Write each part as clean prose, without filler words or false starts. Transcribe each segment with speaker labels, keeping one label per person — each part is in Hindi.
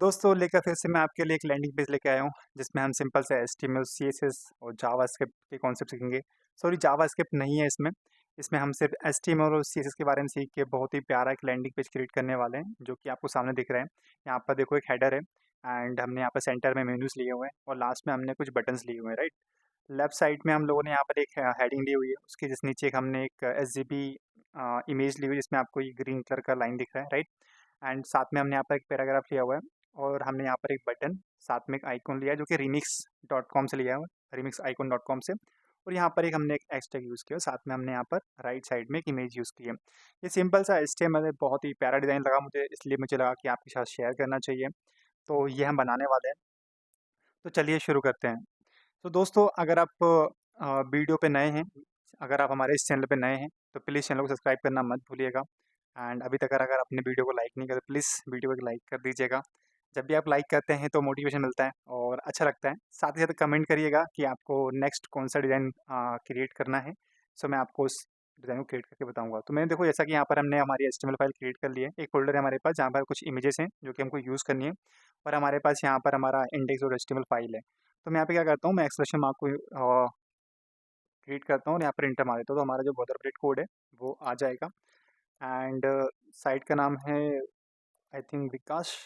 Speaker 1: दोस्तों लेकर फिर से मैं आपके लिए एक लैंडिंग पेज लेके आया हूँ जिसमें हम सिंपल से एचटीएमएल सीएसएस और जावास्क्रिप्ट के कॉन्सेप्ट सीखेंगे। सॉरी, जावास्क्रिप्ट नहीं है इसमें। इसमें हम सिर्फ एचटीएमएल और सीएसएस के बारे में सीख के बहुत ही प्यारा एक लैंडिंग पेज क्रिएट करने वाले हैं, जो कि आपको सामने दिख रहा है। यहाँ पर देखो, एक हेडर है एंड हमने यहाँ पर सेंटर में मेन्यूज लिए हुए हैं और लास्ट में हमने कुछ बटन्स लिए हुए हैं, राइट। लेफ्ट साइड में हम लोगों ने यहाँ पर एक हेडिंग ली हुई है, उसके जिस नीचे हमने एक एसजीपी इमेज ली हुई है जिसमें आपको ये ग्रीन कलर का लाइन दिख रहा है, राइट। एंड साथ में हमने यहाँ पर एक पैराग्राफ लिया हुआ है और हमने यहाँ पर एक बटन, साथ में एक आइकॉन लिया है जो कि remix.com से लिया हुआ है, remixicon.com से। और यहाँ पर एक हमने एक हैशटैग यूज़ किया, साथ में हमने यहाँ पर राइट साइड में एक इमेज यूज़ की है। ये सिंपल सा HTML है, बहुत ही प्यारा डिज़ाइन लगा मुझे, इसलिए मुझे लगा कि आपके साथ शेयर करना चाहिए। तो ये हम बनाने वाले हैं, तो चलिए शुरू करते हैं। तो दोस्तों, अगर आप वीडियो पे नए हैं, अगर आप हमारे इस चैनल पे नए हैं, तो प्लीज़ चैनल को सब्सक्राइब करना मत भूलिएगा। एंड अभी तक अगर आपने वीडियो को लाइक नहीं किया तो प्लीज़ वीडियो को लाइक कर दीजिएगा। जब भी आप लाइक करते हैं तो मोटिवेशन मिलता है और अच्छा लगता है। साथ ही साथ कमेंट करिएगा कि आपको नेक्स्ट कौन-सा डिज़ाइन क्रिएट करना है। सो मैं आपको उस डिज़ाइन को क्रिएट करके बताऊँगा। तो मैंने देखो, जैसा कि यहाँ पर हमने हमारी एचटीएमएल फाइल क्रिएट कर ली है। एक फ़ोल्डर है हमारे पास जहाँ पर कुछ इमेजेस हैं जो कि हमको यूज़ करनी है, और हमारे पास यहाँ पर हमारा इंडेक्स और एचटीएमएल फाइल है। तो मैं यहाँ पे क्या करता हूँ, मैं एक्सक्लेमेशन मार्क को क्रिएट करता हूँ और यहाँ पर एंटर मार देता हूँ, तो हमारा जो बोइलरप्लेट कोड है वो आ जाएगा। एंड साइट का नाम है आई थिंक विकास।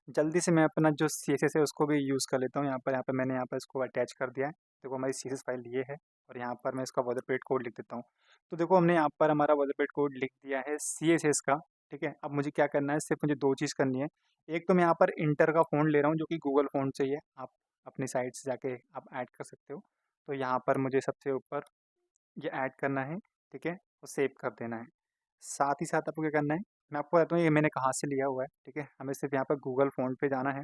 Speaker 1: जल्दी से मैं अपना जो सीएसएस है उसको भी यूज़ कर लेता हूँ। यहाँ पर मैंने यहाँ पर इसको अटैच कर दिया है। देखो, हमारी सीएसएस फाइल ये है और यहाँ पर मैं इसका बोइलरप्लेट कोड लिख देता हूँ। तो देखो, हमने यहाँ पर हमारा बोइलरप्लेट कोड लिख दिया है सीएसएस का। ठीक है, अब मुझे क्या करना है, सिर्फ मुझे दो चीज़ करनी है। एक तो मैं यहाँ पर इंटर का फ़ॉन्ट ले रहा हूँ जो कि गूगल फ़ॉन्ट से ही है, आप अपनी साइट से जाके आप ऐड कर सकते हो। तो यहाँ पर मुझे सबसे ऊपर ये ऐड करना है, ठीक है, और सेव कर देना है। साथ ही साथ आपको क्या करना है, मैं आपको बताता हूँ ये मैंने कहाँ से लिया हुआ है, ठीक है। हमें सिर्फ यहाँ पर गूगल फ़ॉन्ट पे जाना है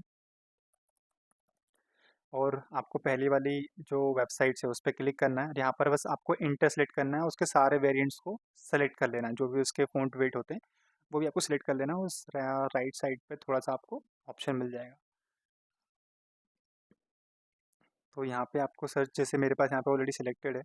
Speaker 1: और आपको पहली वाली जो वेबसाइट्स है उस पे क्लिक करना है। यहाँ पर बस आपको इंटर सेलेक्ट करना है, उसके सारे वेरिएंट्स को सेलेक्ट कर लेना है, जो भी उसके फ़ॉन्ट वेट होते हैं वो भी आपको सेलेक्ट कर लेना है। उस राइट साइड पे थोड़ा-सा आपको ऑप्शन मिल जाएगा। तो यहाँ पे आपको सर्च, जैसे मेरे पास यहाँ पे ऑलरेडी सेलेक्टेड है,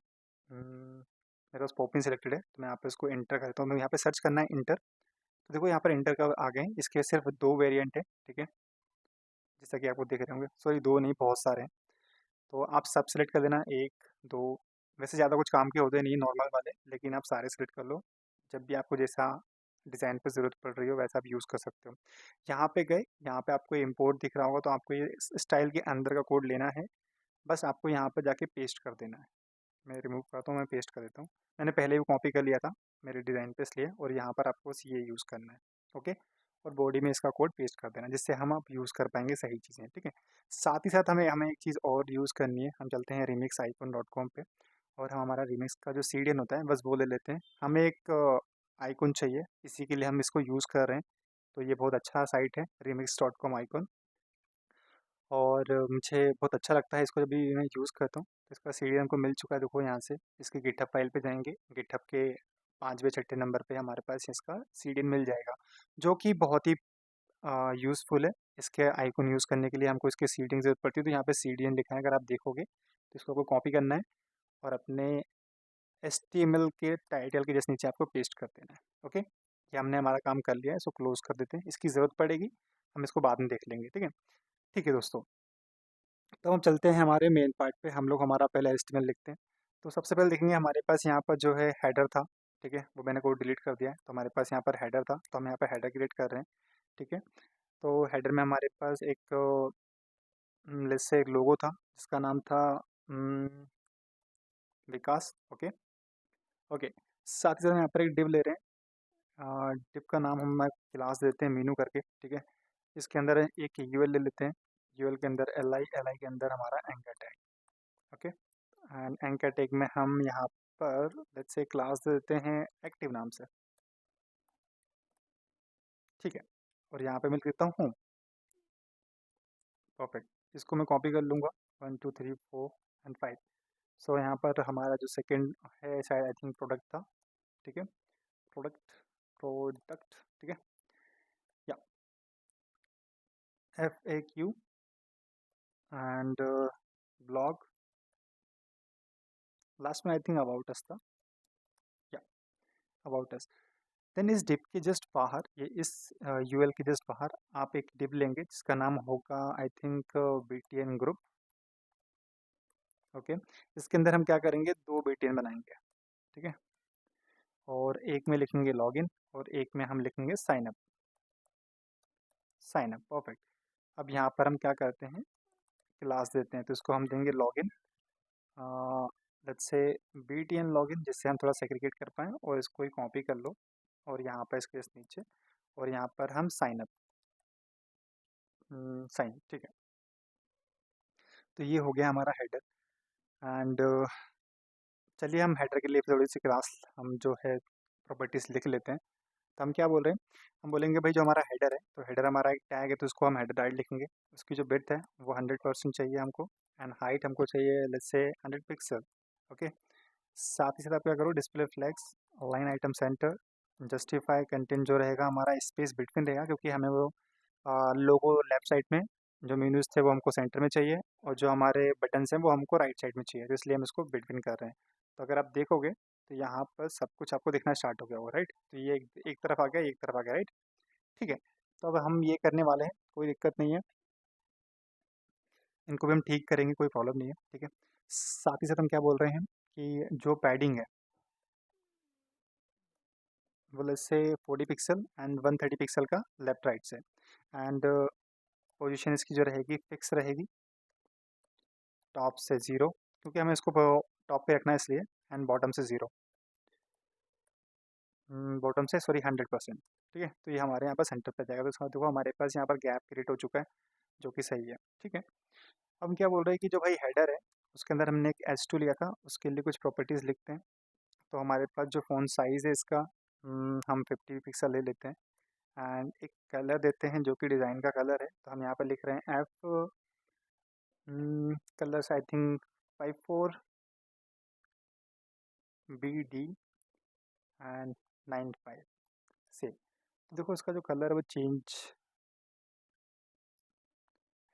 Speaker 1: मेरे पास पॉपिन सेलेक्टेड है, तो मैं यहाँ पे इसको एंटर करता हूँ। मैं यहाँ पे सर्च करना है इंटर। तो देखो, यहाँ पर इंटर का आ गए हैं, इसके सिर्फ 2 वेरिएंट है, ठीक है? जैसा कि आपको दिख रहे होंगे, सॉरी 2 नहीं, बहुत सारे हैं। तो आप सब सेलेक्ट कर देना, 1, 2। वैसे ज़्यादा कुछ काम के होते नहीं नॉर्मल वाले, लेकिन आप सारे सेलेक्ट कर लो। जब भी आपको जैसा डिज़ाइन पे ज़रूरत पड़ रही हो वैसा आप यूज़ कर सकते हो। यहाँ पे गए, यहाँ पे आपको इम्पोर्ट दिख रहा होगा, तो आपको ये स्टाइल के अंदर का कोड लेना है। बस आपको यहाँ पर जाके पेस्ट कर देना है। मैं रिमूव करता हूँ, मैं पेस्ट कर देता हूँ। मैंने पहले भी कॉपी कर लिया था मेरे डिज़ाइन पे, इसलिए। और यहाँ पर आपको बस ये यूज़ करना है, ओके। और बॉडी में इसका कोड पेस्ट कर देना, जिससे हम अब यूज़ कर पाएंगे सही चीज़ें, ठीक है। साथ ही साथ हमें हमें एक चीज़ और यूज़ करनी है। हम चलते हैं remixicon.com पे और हम हमारा रिमिक्स का जो सीडीएन होता है बस वो ले लेते हैं। हमें एक आइकन चाहिए, इसी के लिए हम इसको यूज़ कर रहे हैं। तो ये बहुत अच्छा साइट है, remix.com आइकन। और मुझे बहुत अच्छा लगता है इसको जब भी मैं यूज़ करता हूँ। तो इसका सीडीएन हमको मिल चुका है, देखो यहाँ से। इसकी गिटहब फाइल पे जाएँगे, गिटहब के 5वें छठे नंबर पे हमारे पास इसका सीडीएन मिल जाएगा, जो कि बहुत ही यूज़फुल है। इसके आइकन यूज़ करने के लिए हमको इसके सीडीएन की ज़रूरत पड़ती है, तो यहाँ पे सीडीएन लिखा है, अगर आप देखोगे तो इसको आपको कॉपी करना है और अपने एचटीएमएल के टाइटल के जस्ट नीचे आपको पेस्ट कर देना है, ओके। ये हमने हमारा काम कर लिया है, इसको क्लोज़ कर देते हैं। इसकी ज़रूरत पड़ेगी, हम इसको बाद में देख लेंगे, ठीक है। ठीक है दोस्तों, तो हम चलते हैं हमारे मेन पार्ट पे। हम लोग हमारा पहले एचटीएमएल लिखते हैं। तो सबसे पहले देखेंगे, हमारे पास यहाँ पर जो है हेडर था, ठीक है, वो मैंने कोड डिलीट कर दिया है। तो हमारे पास यहाँ पर हेडर था, तो हम यहाँ पर हेडर क्रिएट कर रहे हैं, ठीक है। तो हेडर में हमारे पास एक लेट्स से एक लोगो था जिसका नाम था उम, विकास, ओके, ओके। साथ ही साथ यहाँ पर एक डिव ले रहे हैं। डिव का नाम हम क्लास देते हैं मीनू करके, ठीक है। इसके अंदर एक यूएल ले लेते हैं, यूएल के अंदर एल आई के अंदर हमारा anchor tag, okay. And anchor tag में हम यहाँ पर लेट्स से क्लास दे देते हैं एक्टिव नाम से, ठीक है। और यहाँ पे मैं लिख देता हूँ होम, परफेक्ट। इसको मैं कॉपी कर लूँगा, 1 2 3 4 एंड 5। सो यहाँ पर हमारा जो सेकंड है शायद आई थिंक प्रोडक्ट था, ठीक है। प्रोडक्ट, प्रोडक्ट, ठीक है, या F A Q and blog. Last में आई थिंक अबाउट अस था, या अबाउट अस। देन इस डिव के जस्ट बाहर, ये इस यूएल के जस्ट बाहर आप एक डिव लेंगे जिसका नाम होगा I think BTN group. Okay, इसके अंदर हम क्या करेंगे, दो बीटीएन बनाएंगे, ठीक है। और एक में लिखेंगे लॉगिन और एक में हम लिखेंगे sign up. Sign up, perfect. अब यहाँ पर हम क्या करते हैं, क्लास देते हैं, तो इसको हम देंगे login, let's say BTN login, जिससे हम थोड़ा सेग्रीगेट कर पाएँ। और इसको ही कॉपी कर लो और यहाँ पर इसके नीचे, और यहाँ पर हम साइन अप, साइन, ठीक है। तो ये हो गया हमारा हेडर। एंड चलिए हम हेडर के लिए थोड़ी सी क्लास, हम जो है प्रॉपर्टीज लिख लेते हैं। तो हम क्या बोल रहे हैं, हम बोलेंगे भाई जो हमारा हेडर है, तो हेडर हमारा एक टैग है, तो उसको हम हेडर डाइट लिखेंगे। उसकी जो विड्थ है वो 100% चाहिए हमको, एंड हाइट हमको चाहिए लेट्स से 100 पिक्सल। ओके, साथ ही साथ आप क्या करो, display flags, line item centre, justify content जो रहेगा हमारा स्पेस बिटवीन रहेगा, क्योंकि हमें वो लोगो लेफ्ट साइड में, जो मेन्यूज थे वो हमको सेंटर में चाहिए, और जो हमारे बटन्स हैं वो हमको राइट साइड में चाहिए, तो इसलिए हम इसको बिटवीन कर रहे हैं। तो अगर आप देखोगे तो यहाँ पर सब कुछ आपको दिखना स्टार्ट हो गया होगा, राइट। तो ये एक तरफ आ गया, एक तरफ आ गया, राइट। ठीक है, तो अब हम ये करने वाले हैं, कोई दिक्कत नहीं है, इनको भी हम ठीक करेंगे, कोई प्रॉब्लम नहीं है, ठीक है। साथ ही साथ हम क्या बोल रहे हैं कि जो पैडिंग है वो let's say 40 pixel and 130 pixel का लेफ्ट राइट से, एंड पोजीशन इसकी जो रहेगी फिक्स रहेगी, टॉप से 0, क्योंकि हमें इसको टॉप पे रखना है इसलिए, एंड बॉटम से 0, बॉटम से सॉरी 100%। ठीक है, तो ये हमारे यहाँ पर सेंटर पे जाएगा, तो इसका देखो हमारे पास यहाँ पर गैप क्रिएट हो चुका है, जो कि सही है, ठीक है। अब हम क्या बोल रहे हैं कि जो भाई हेडर है उसके अंदर हमने एक H2 लिया था, उसके लिए कुछ प्रॉपर्टीज़ लिखते हैं। तो हमारे पास जो फ़ॉन्ट साइज़ है इसका, हम 50 पिक्सल ले लेते हैं, एंड एक कलर देते हैं जो कि डिज़ाइन का कलर है, तो हम यहाँ पर लिख रहे हैं F colours I think 54BD and 95 से। तो देखो इसका जो कलर है वो change,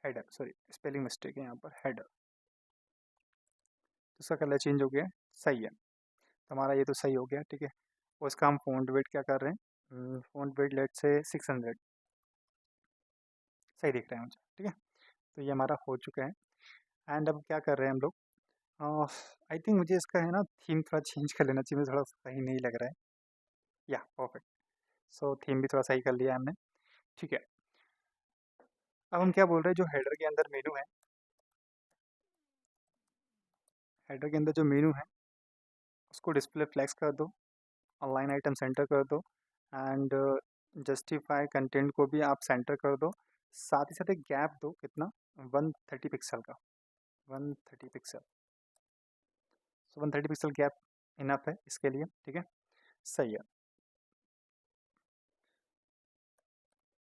Speaker 1: header, sorry spelling mistake है यहाँ पर, हेडर, तो इसका कलर चेंज हो गया है, सही है। तो हमारा ये तो सही हो गया, ठीक है। और इसका हम फ़ॉन्ट वेट क्या कर रहे हैं, फ़ॉन्ट वेट लेट से 600, सही दिख रहा है मुझे, ठीक है। तो ये हमारा हो चुका है। एंड अब क्या कर रहे हैं हम लोग, आई थिंक मुझे इसका है ना थीम थोड़ा चेंज कर लेना चाहिए, मुझे थोड़ा सही नहीं लग रहा है। या परफेक्ट, सो थीम भी थोड़ा सही कर लिया हमने, ठीक है। अब हम क्या बोल रहे हैं, जो हेडर के अंदर मेनू है, हेडर के अंदर जो मेनू है उसको डिस्प्ले फ्लैक्स कर दो, अलाइन आइटम सेंटर कर दो, एंड जस्टिफाई कंटेंट को भी आप सेंटर कर दो। साथ ही साथ एक गैप दो, कितना, 130 पिक्सल का, 130 पिक्सल, सो 130 पिक्सल गैप इनफ है इसके लिए, ठीक है, सही है।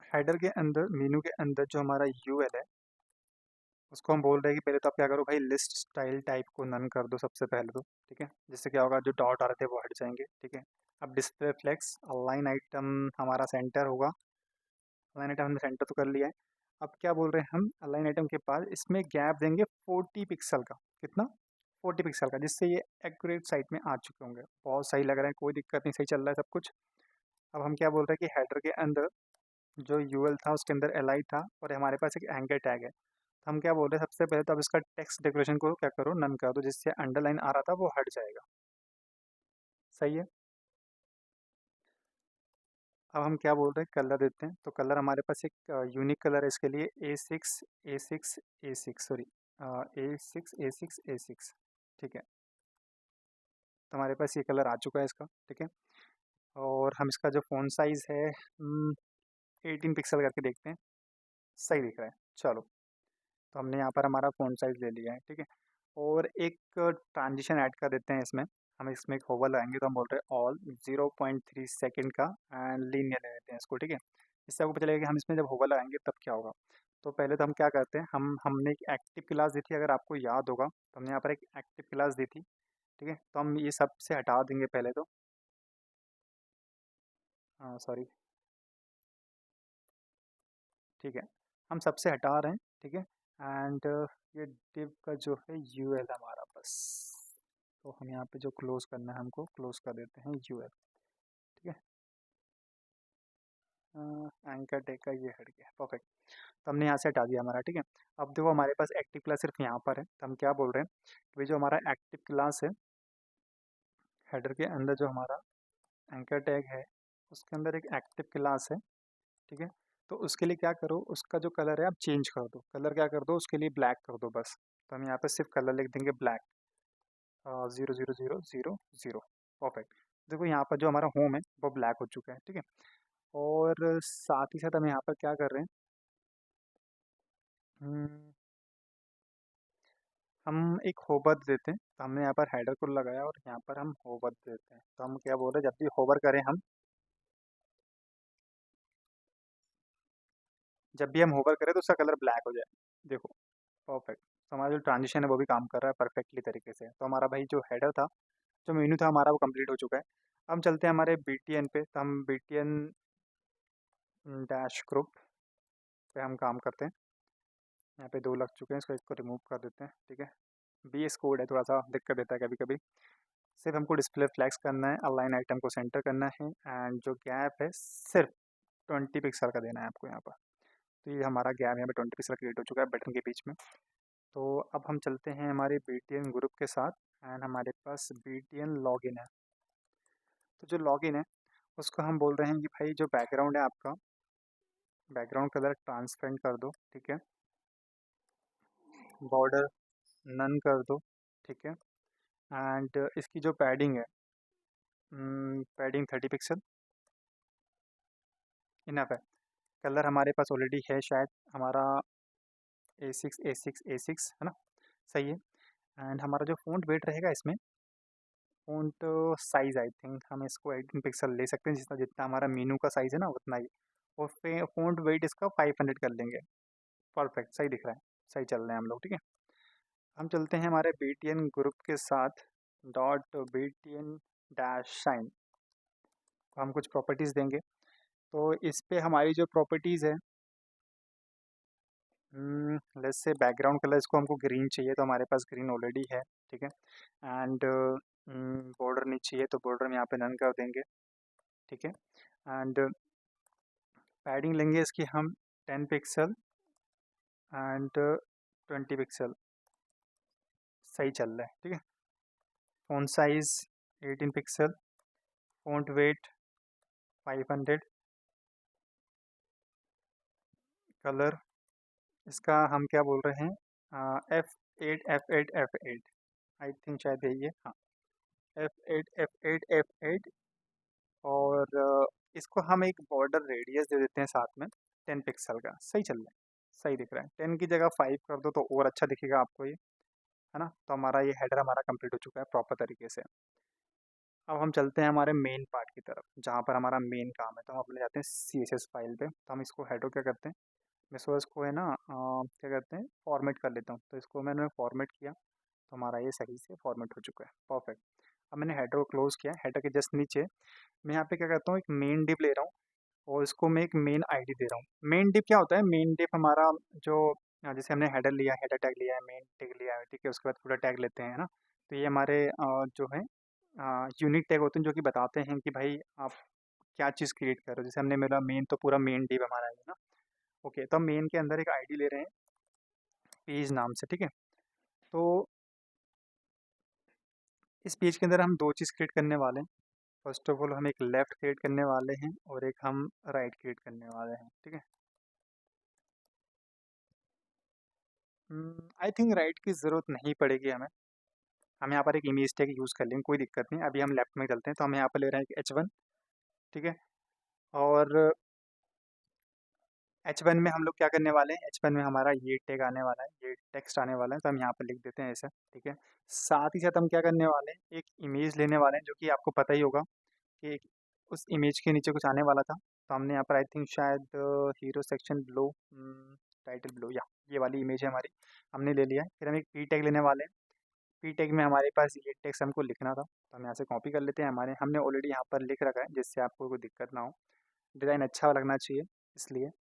Speaker 1: हेडर के अंदर, मेनू के अंदर जो हमारा यूएल है उसको हम बोल रहे हैं कि पहले तो आप क्या करो भाई, लिस्ट स्टाइल टाइप को नन कर दो सबसे पहले तो, ठीक है। जिससे क्या होगा, जो डॉट आ रहे थे वो हट जाएंगे, ठीक है। अब डिस्प्ले फ्लेक्स, अलाइन आइटम हमारा सेंटर होगा, अलाइन आइटम हमने सेंटर तो कर लिया है। अब क्या बोल रहे हैं हम, अलाइन आइटम के पास इसमें गैप देंगे 40 पिक्सल का, कितना, 40 पिक्सल का, जिससे ये एक्यूरेट साइड में आ चुके होंगे। बहुत सही लग रहा है, कोई दिक्कत नहीं, सही चल रहा है सब कुछ। अब हम क्या बोल रहे हैं कि हेडर के अंदर जो यूएल था उसके अंदर एल आई था, और हमारे पास एक एंकर टैग है। तो हम क्या बोल रहे हैं, सबसे पहले तो अब इसका टेक्स्ट डेकोरेशन को क्या करो, नन कर दो, जिससे अंडरलाइन आ रहा था वो हट जाएगा, सही है। अब हम क्या बोल रहे हैं, कलर देते हैं, तो कलर हमारे पास एक यूनिक कलर है इसके लिए, A6 सॉरी, A6, ठीक है। तो हमारे पास ये कलर आ चुका है इसका, ठीक है। और हम इसका जो फ़ॉन्ट साइज़ है 18 पिक्सल करके देखते हैं, सही दिख रहा है, चलो। तो हमने यहाँ पर हमारा फ़ॉन्ट साइज़ ले लिया है, ठीक है। और एक ट्रांजिशन ऐड कर देते हैं इसमें, हम इसमें एक होवर लगाएंगे, तो हम बोल रहे हैं ऑल 0.3 सेकेंड का, एंड लीनियर ले लेते हैं इसको, ठीक है। इससे आपको पता चलेगा कि हम इसमें जब होवर लगाएंगे तब क्या होगा। तो पहले तो हम क्या करते हैं, हमने एक एक्टिव क्लास दी थी, अगर आपको याद होगा, तो हमने यहाँ पर एक एक्टिव क्लास दी थी, ठीक है। तो हम ये सब से हटा देंगे पहले तो, सॉरी, ठीक है, हम सबसे हटा रहे हैं, ठीक है। एंड ये डिव का जो है यूएल हमारा, बस, तो हम यहाँ पे जो क्लोज करना है हमको क्लोज कर देते हैं यूएल, ठीक है। एंकर टैग का ये हट गया, परफेक्ट। तो हमने यहाँ से हटा दिया हमारा, ठीक है। अब देखो हमारे पास एक्टिव क्लास सिर्फ यहाँ पर है, तो हम क्या बोल रहे हैं कि भाई जो हमारा एक्टिव क्लास है, हेडर के अंदर जो हमारा एंकर टैग है उसके अंदर एक एक्टिव क्लास है, ठीक है। तो उसके लिए क्या करो, उसका जो कलर है आप चेंज कर दो, कलर क्या कर दो उसके लिए ब्लैक कर दो बस। तो हम यहाँ पे सिर्फ कलर लिख देंगे ब्लैक, 0 0 0 0 0, परफेक्ट। देखो यहाँ पर जो हमारा होम है वो ब्लैक हो चुका है, ठीक है। और साथ ही साथ हम यहाँ पर क्या कर रहे हैं, हम्म, हम एक होवर देते हैं। तो हमने यहाँ पर हेडर को लगाया और यहाँ पर हम होवर देते हैं। तो हम क्या बोल रहे हैं, जब भी होवर करें हम, जब भी हम होवर करें तो उसका कलर ब्लैक हो जाए। देखो, परफेक्ट। तो हमारा जो ट्रांजिशन है वो भी काम कर रहा है परफेक्टली तरीके से। तो हमारा भाई जो हेडर था, जो मेन्यू था हमारा, वो कंप्लीट हो चुका है। अब हम चलते हैं हमारे BTN पे। तो हम BTN डैश ग्रुप पे हम काम करते हैं। यहाँ पे 2 लग चुके हैं, इसको एक को रिमूव कर देते हैं, ठीक है। BS कोड है, थोड़ा सा दिक्कत देता है कभी कभी। सिर्फ हमको डिस्प्ले फ्लैक्स करना है, अलाइन आइटम को सेंटर करना है, एंड जो गैप है सिर्फ 20 पिक्सल का देना है आपको यहाँ पर। तो ये हमारा गैप यहाँ पे 20 पिक्सल क्रिएट हो चुका है बटन के बीच में। तो अब हम चलते हैं हमारे BTN ग्रुप के साथ, एंड हमारे पास BTN लॉगिन है। तो जो लॉगिन है उसको हम बोल रहे हैं कि भाई जो बैकग्राउंड है आपका, बैकग्राउंड कलर ट्रांसपेरेंट कर दो, ठीक है। बॉर्डर नन कर दो, ठीक है। एंड इसकी जो पैडिंग है, पैडिंग 30 पिक्सल इनफ है। कलर हमारे पास ऑलरेडी है शायद, हमारा A6 है ना, सही है। एंड हमारा जो फ़ॉन्ट वेट रहेगा इसमें, फ़ॉन्ट साइज़ आई थिंक हम इसको 18 पिक्सल ले सकते हैं, जितना जितना हमारा मेनू का साइज़ है ना उतना ही। और फ़ॉन्ट वेट इसका 500 कर लेंगे। परफेक्ट, सही दिख रहा है, सही चल रहे हैं हम लोग, ठीक है। हम चलते हैं हमारे BTN ग्रुप के साथ, डॉट BTN डैश शाइन। तो हम कुछ प्रॉपर्टीज़ देंगे। तो इस पे हमारी जो प्रॉपर्टीज़ है, लेट्स से बैकग्राउंड कलर इसको हमको ग्रीन चाहिए, तो हमारे पास ग्रीन ऑलरेडी है, ठीक है। एंड बॉर्डर नहीं चाहिए, तो बॉर्डर में यहाँ पे नन कर देंगे, ठीक है। एंड पैडिंग लेंगे इसकी हम 10 पिक्सल एंड 20 पिक्सल, सही चल रहा है, ठीक है। Font size 18 pixel, font weight 500, colour इसका हम क्या बोल रहे हैं, F8 आई थिंक शायद यही है, हाँ, F8 और इसको हम एक बॉर्डर रेडियस दे देते हैं साथ में 10 पिक्सल का, सही चल रहा है, सही दिख रहा है। 10 की जगह 5 कर दो तो और अच्छा दिखेगा आपको ये, है ना। तो हमारा ये हेडर हमारा कंप्लीट हो चुका है प्रॉपर तरीके से। अब हम चलते हैं हमारे मेन पार्ट की तरफ, जहाँ पर हमारा मेन काम है। तो हम अपने जाते हैं CSS फाइल पे। तो हम इसको हेडर क्या करते हैं, मैं सो इसको है ना क्या करते हैं, फॉर्मेट कर लेता हूँ। तो इसको मैंने फॉर्मेट किया, तो हमारा ये सही से फॉर्मेट हो चुका है, परफेक्ट। अब मैंने हेडर को क्लोज किया, हेडर के जस्ट नीचे मैं यहाँ पे क्या करता हूँ, एक मेन डिव ले रहा हूँ और इसको मैं एक मेन आईडी दे रहा हूँ। मेन डिव क्या होता है, मेन डिव हमारा जो जैसे हमने हेडर लिया, हेडर टैग लिया है, मेन टैग लिया है, ठीक है। उसके बाद पूरा टैग लेते हैं, है ना। तो ये हमारे जो है यूनिक टैग होते हैं, जो कि बताते हैं कि भाई आप क्या चीज़ क्रिएट कर रहे हो। जैसे हमने मेरा मेन, तो पूरा मेन डिव हमारा है ना। ओके, तो हम मेन के अंदर एक आईडी ले रहे हैं पेज नाम से, ठीक है। तो इस पेज के अंदर हम 2 चीज़ क्रिएट करने वाले हैं। फर्स्ट ऑफ ऑल हम एक लेफ़्ट क्रिएट करने वाले हैं और एक हम राइट क्रिएट करने वाले हैं, ठीक है। आई थिंक राइट की ज़रूरत नहीं पड़ेगी हमें। हम यहाँ पर एक इमेज टैग यूज़ कर लेंगे, कोई दिक्कत नहीं। अभी हम लेफ्ट में चलते हैं, तो हम यहाँ पर ले रहे हैं एक H1, ठीक है। और H1 में हम लोग क्या करने वाले हैं, H1 में हमारा ये टैग आने वाला है, ये टेक्स्ट आने वाला है, तो हम यहाँ पर लिख देते हैं ऐसा, ठीक है। साथ ही साथ हम क्या करने वाले हैं, एक इमेज लेने वाले हैं, जो कि आपको पता ही होगा कि उस इमेज के नीचे कुछ आने वाला था। तो हमने यहाँ पर आई थिंक शायद hero section blow, title blow, या ये वाली इमेज है हमारी, हमने ले लिया है। फिर हम एक पी टैग लेने वाले हैं। पी टैग में हमारे पास ये टेक्स्ट हमको लिखना था, तो हम यहाँ से कॉपी कर लेते हैं। हमारे हमने ऑलरेडी यहाँ पर लिख रखा है, जिससे आपको कोई दिक्कत ना हो। डिज़ाइन अच्छा लगना चाहिए इसलिए।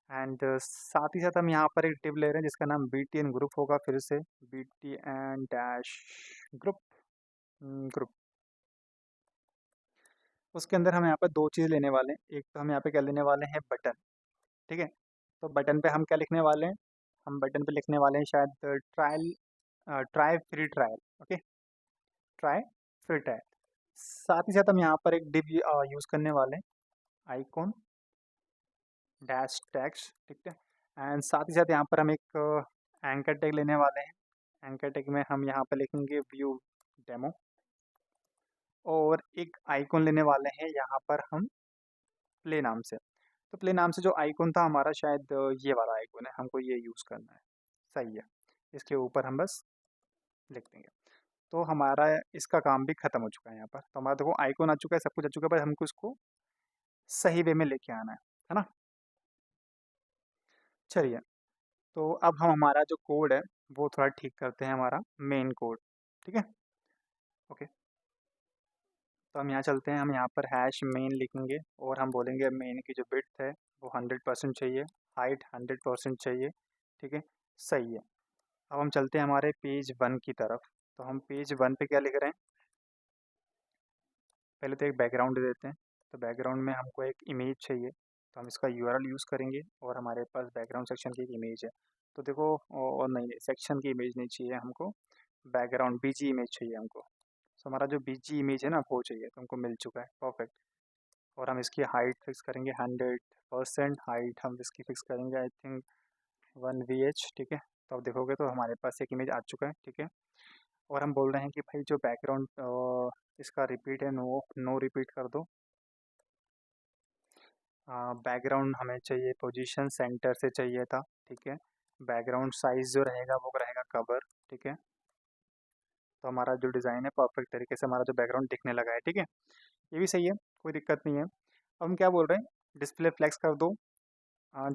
Speaker 1: एंड साथ ही साथ हम यहाँ पर एक डिव ले रहे हैं जिसका नाम BTN ग्रुप होगा, फिर से BTN डैश ग्रुप, ग्रुप। उसके अंदर हम यहाँ पर दो चीज़ लेने वाले हैं। एक तो हम यहाँ पे क्या लेने वाले हैं, बटन। ठीक है, तो बटन पे हम क्या लिखने वाले हैं, हम बटन पे लिखने वाले हैं शायद trial, try free trial. Okay, try free trial. साथ ही साथ हम यहाँ पर एक डिव यूज़ करने वाले हैं, आइकॉन डैश टैग्स। ठीक है, एंड साथ ही साथ यहाँ पर हम एक एंकर टैग लेने वाले हैं। एंकर टैग में हम यहाँ पर लिखेंगे व्यू डेमो, और एक आइकॉन लेने वाले हैं यहाँ पर हम प्ले नाम से। तो प्ले नाम से जो आइकॉन था हमारा, शायद ये वाला आइकॉन है, हमको ये यूज़ करना है। सही है, इसके ऊपर हम बस लिख देंगे। तो हमारा इसका काम भी खत्म हो चुका है यहाँ पर। तो हमारा देखो आइकॉन आ चुका है, सब कुछ आ चुका है, बस हमको इसको सही वे में लेके आना है ना। चलिए, तो अब हम हमारा जो कोड है वो थोड़ा ठीक करते हैं, हमारा मेन कोड। ठीक है, ओके। तो हम यहाँ चलते हैं, हम यहाँ पर हैश मेन लिखेंगे, और हम बोलेंगे मेन की जो बिड्थ है वो 100% चाहिए, हाइट 100% चाहिए। ठीक है, सही है। अब हम चलते हैं हमारे पेज 1 की तरफ। तो हम पेज 1 पे क्या लिख रहे हैं, पहले तो एक बैकग्राउंड दे देते हैं। तो बैकग्राउंड में हमको एक इमेज चाहिए, तो हम इसका यूआरएल यूज़ करेंगे, और हमारे पास बैकग्राउंड सेक्शन की एक इमेज है। तो देखो, और नहीं, सेक्शन की इमेज नहीं चाहिए हमको, बैकग्राउंड बीजी इमेज चाहिए हमको। तो हमारा जो बीजी इमेज है ना वो चाहिए, तो हमको मिल चुका है, परफेक्ट। और हम इसकी हाइट फिक्स करेंगे 100%। हाइट हम इसकी फिक्स करेंगे आई थिंक 1 VH। ठीक है, तो अब देखोगे तो हमारे पास एक इमेज आ चुका है। ठीक है, और हम बोल रहे हैं कि भाई जो बैकग्राउंड इसका रिपीट है, नो नो रिपीट कर दो। बैकग्राउंड हमें चाहिए पोजीशन सेंटर से चाहिए था। ठीक है, बैकग्राउंड साइज जो रहेगा वो रहेगा कवर। ठीक है, तो हमारा जो डिज़ाइन है परफेक्ट तरीके से हमारा जो बैकग्राउंड दिखने लगा है। ठीक है, ये भी सही है, कोई दिक्कत नहीं है। अब हम क्या बोल रहे हैं, डिस्प्ले फ्लेक्स कर दो।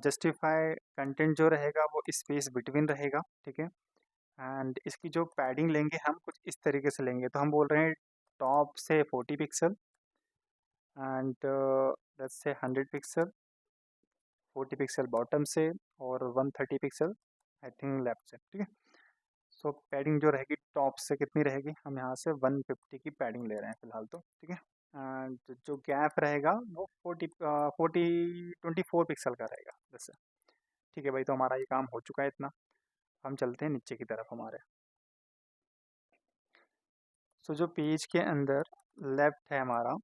Speaker 1: जस्टिफाई कंटेंट जो रहेगा वो स्पेस बिटवीन रहेगा। ठीक है, एंड इसकी जो पैडिंग लेंगे हम कुछ इस तरीके से लेंगे। तो हम बोल रहे हैं टॉप से 40 pixel, and let's say 100 pixel, 40 pixel bottom से, और 130 पिक्सल आई थिंक लेफ्ट से। ठीक है, सो पैडिंग जो रहेगी टॉप से कितनी रहेगी, हम यहाँ से 150 की पैडिंग ले रहे हैं फिलहाल तो। ठीक है, एंड जो गैप रहेगा वो 24 पिक्सल का रहेगा जैसे। ठीक है भाई, तो हमारा ये काम हो चुका है इतना। हम चलते हैं नीचे की तरफ हमारे। सो जो पेज के अंदर लेफ्ट है हमारा,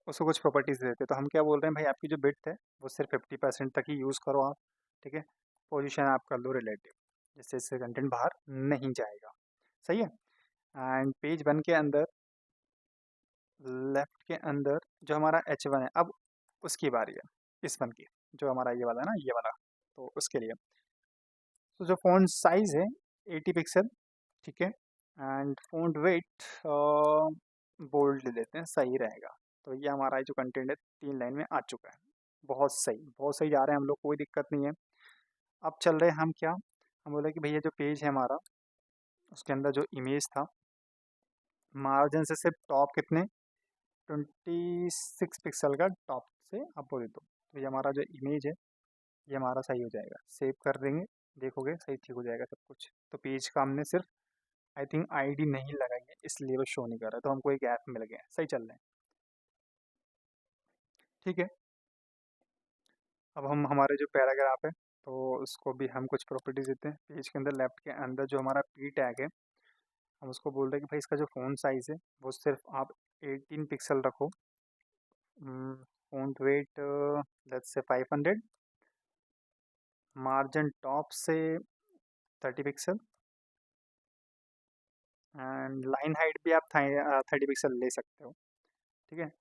Speaker 1: उसको कुछ प्रॉपर्टीज़ देते हैं। तो हम क्या बोल रहे हैं भाई, आपकी जो बिट है वो सिर्फ 50% तक ही यूज़ करो आप। ठीक है, पोजीशन आप कर लो रिलेटिव, जिससे इससे कंटेंट बाहर नहीं जाएगा। सही है, एंड पेज 1 के अंदर लेफ्ट के अंदर जो हमारा H1 है, अब उसकी बारी है, इस वन की, जो हमारा ये वाला है ना, ये वाला। तो उसके लिए तो जो फ़ॉन्ट साइज़ है 80 पिक्सल। ठीक है, एंड फ़ॉन्ट वेट बोल्ड ले लेते हैं, सही रहेगा। तो ये हमारा जो कंटेंट है 3 लाइन में आ चुका है। बहुत सही जा रहे हैं हम लोग, कोई दिक्कत नहीं है। अब चल रहे हैं हम क्या, हम बोले कि भैया जो पेज है हमारा, उसके अंदर जो इमेज था, मार्जिन से सिर्फ टॉप कितने, 26 पिक्सल का टॉप से अपोजिट दो। तो ये हमारा जो इमेज है ये हमारा सही हो जाएगा। सेव कर देंगे, देखोगे सही ठीक हो जाएगा सब कुछ। तो पेज का हमने सिर्फ आई थिंक आईडी नहीं लगाई है, इसलिए वो शो नहीं कर रहा, तो हमको एक ऐप मिल गया, सही चल रहे हैं। ठीक है, अब हम हमारे जो पैराग्राफ है तो उसको भी हम कुछ प्रॉपर्टीज देते हैं। पेज के अंदर लेफ्ट के अंदर जो हमारा पी टैग है, हम उसको बोल रहे हैं कि भाई इसका जो फ़ॉन्ट साइज़ है वो सिर्फ आप 18 पिक्सल रखो। Font wait let's say 500, margin top से 30 पिक्सल, एंड लाइन हाइट भी आप 30 पिक्सल ले सकते हो। ठीक है,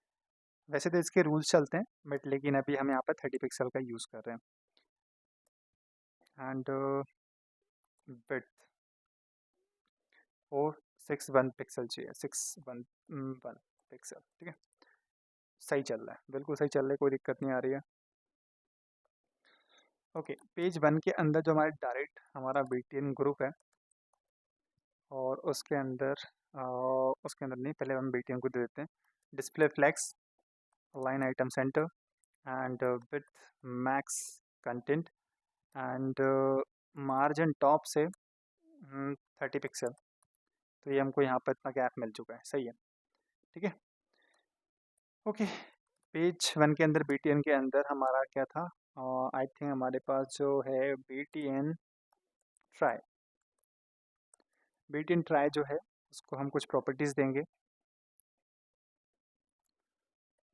Speaker 1: वैसे तो इसके रूल्स चलते हैं, बट लेकिन अभी हम यहाँ पर 30 पिक्सल का यूज़ कर रहे हैं। एंड विड्थ और 61 पिक्सल चाहिए, 611 पिक्सल। ठीक है, सही चल रहा है, बिल्कुल सही चल रहा है, कोई दिक्कत नहीं आ रही है। ओके, पेज 1 के अंदर जो हमारे डायरेक्ट हमारा BTN ग्रुप है, और उसके अंदर नहीं, पहले हम BTN को दे देते हैं display flex, line item centre, and with max content, and margin top से 30 पिक्सल। तो ये हमको यहाँ पर इतना गैप मिल चुका है, सही है। ठीक है, ओके। पेज 1 के अंदर BTN के अंदर हमारा क्या था, आई थिंक हमारे पास जो है BTN ट्राई। BTN ट्राई जो है उसको हम कुछ प्रॉपर्टीज़ देंगे।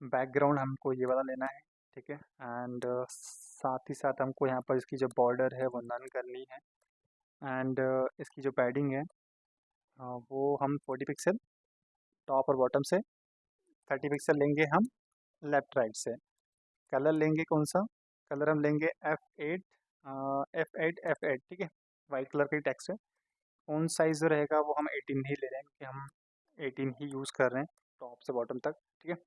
Speaker 1: बैकग्राउंड हमको ये वाला लेना है, ठीक है। एंड साथ ही साथ हमको यहाँ पर इसकी जो बॉर्डर है वो नन करनी है। एंड इसकी जो पैडिंग है वो हम 40 पिक्सल टॉप और बॉटम से, 30 पिक्सल लेंगे हम लेफ़्ट राइट से। कलर लेंगे कौन सा, कलर हम लेंगे F8, F8, ठीक है। वाइट कलर का ही टेक्स्ट है। फ़ॉन्ट साइज़ जो रहेगा वो हम 18 ही ले रहे हैं क्योंकि हम 18 ही यूज़ कर रहे हैं टॉप से बॉटम तक, ठीक है।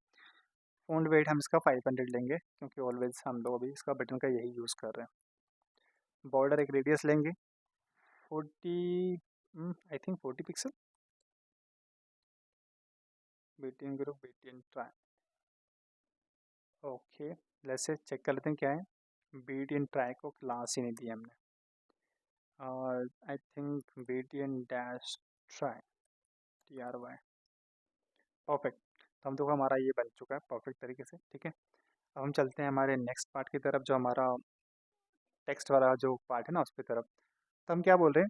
Speaker 1: फ़ॉन्ट वेट हम इसका 500 लेंगे क्योंकि ऑलवेज़ हम लोग अभी इसका बटन का यही यूज़ कर रहे हैं। बॉर्डर एक रेडियस लेंगे 40, I think 40 pixel. BTN group BTN try, okay. Let's say check कर लेते हैं क्या है। BTN ट्राई को क्लास ही नहीं दिया हमने, और I think BTN dash try TRY, perfect. तो हम देखो हमारा ये बन चुका है परफेक्ट तरीके से, ठीक है। अब हम चलते हैं हमारे नेक्स्ट पार्ट की तरफ, जो हमारा टेक्स्ट वाला जो पार्ट है ना उसकी तरफ। तो हम क्या बोल रहे हैं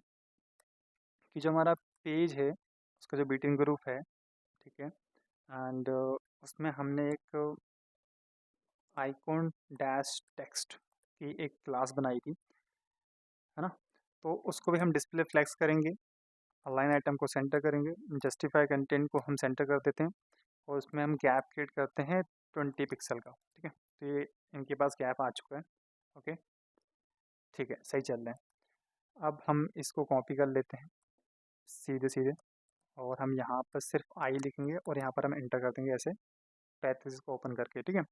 Speaker 1: कि जो हमारा पेज है उसका जो BTN ग्रुप है, ठीक है। एंड उसमें हमने एक आइकॉन डैश टेक्स्ट की एक क्लास बनाई थी, है ना। तो उसको भी हम डिस्प्ले फ्लैक्स करेंगे, अलाइन आइटम को सेंटर करेंगे, जस्टिफाई कंटेंट को हम सेंटर कर देते हैं, और उसमें हम गैप क्रिएट करते हैं 20 पिक्सल का, ठीक है। तो ये इनके पास गैप आ चुका है, ओके, ठीक है, सही चल रहे हैं। अब हम इसको कॉपी कर लेते हैं सीधे सीधे, और हम यहाँ पर सिर्फ आई लिखेंगे और यहाँ पर हम एंटर कर देंगे ऐसे 35 को ओपन करके, ठीक है।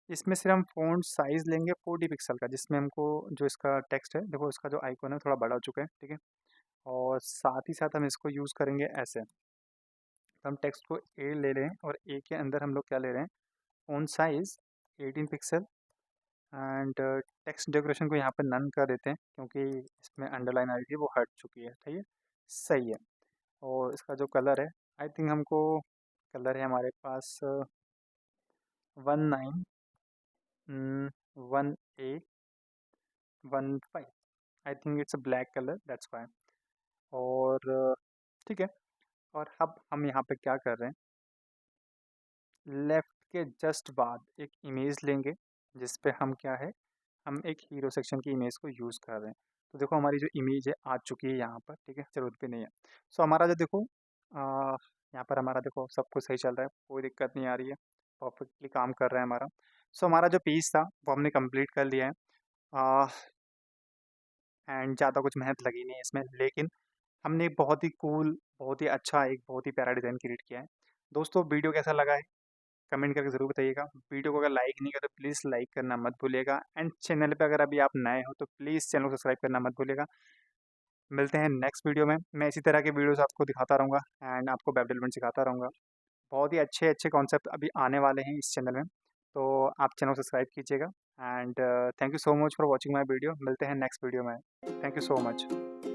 Speaker 1: इसमें सिर्फ हम फ़ॉन्ट साइज़ लेंगे 40 पिक्सल का, जिसमें हमको जो इसका टेक्स्ट है देखो इसका जो आइकॉन है थोड़ा बड़ा हो चुका है, ठीक है। और साथ ही साथ हम इसको यूज़ करेंगे ऐसे। तो हम टेक्स्ट को ए ले रहे हैं और ए के अंदर हम लोग क्या ले रहे हैं, font size 18 pixel. And text decoration को यहाँ पर नन कर देते हैं क्योंकि इसमें अंडरलाइन आ रही थी वो हट चुकी है, ठीक है, सही है। और इसका जो कलर है, आई थिंक हमको कलर है हमारे पास 19, 1A15, I think it's a black colour that's why. और ठीक है। और अब हम यहाँ पे क्या कर रहे हैं, लेफ़्ट के जस्ट बाद एक इमेज लेंगे जिस पे हम क्या है, हम एक हीरो सेक्शन की इमेज को यूज़ कर रहे हैं। तो देखो हमारी जो इमेज है आ चुकी है यहाँ पर, ठीक है, ज़रूरत भी नहीं है। सो हमारा जो देखो यहाँ पर हमारा देखो सब कुछ सही चल रहा है, कोई दिक्कत नहीं आ रही है, परफेक्टली काम कर रहा है हमारा। सो हमारा जो पीस था वो हमने कंप्लीट कर लिया है, एंड ज़्यादा कुछ मेहनत लगी नहीं है इसमें, लेकिन हमने एक बहुत ही कूल, बहुत ही अच्छा, एक बहुत ही प्यारा डिज़ाइन क्रिएट किया है। दोस्तों वीडियो कैसा लगा है कमेंट करके ज़रूर बताइएगा। वीडियो को अगर लाइक नहीं किया तो प्लीज़ लाइक करना मत भूलिएगा, एंड चैनल पे अगर अभी आप नए हो तो प्लीज़ चैनल को सब्सक्राइब करना मत भूलिएगा। मिलते हैं नेक्स्ट वीडियो में, मैं इसी तरह के वीडियोज़ आपको दिखाता रहूँगा एंड आपको वेब डेवलपमेंट सिखाता रहूँगा। बहुत ही अच्छे-अच्छे कॉन्सेप्ट अभी आने वाले हैं इस चैनल में, तो आप चैनल को सब्सक्राइब कीजिएगा। And thank you so much for watching my video. मिलते हैं नेक्स्ट वीडियो में। Thank you so much.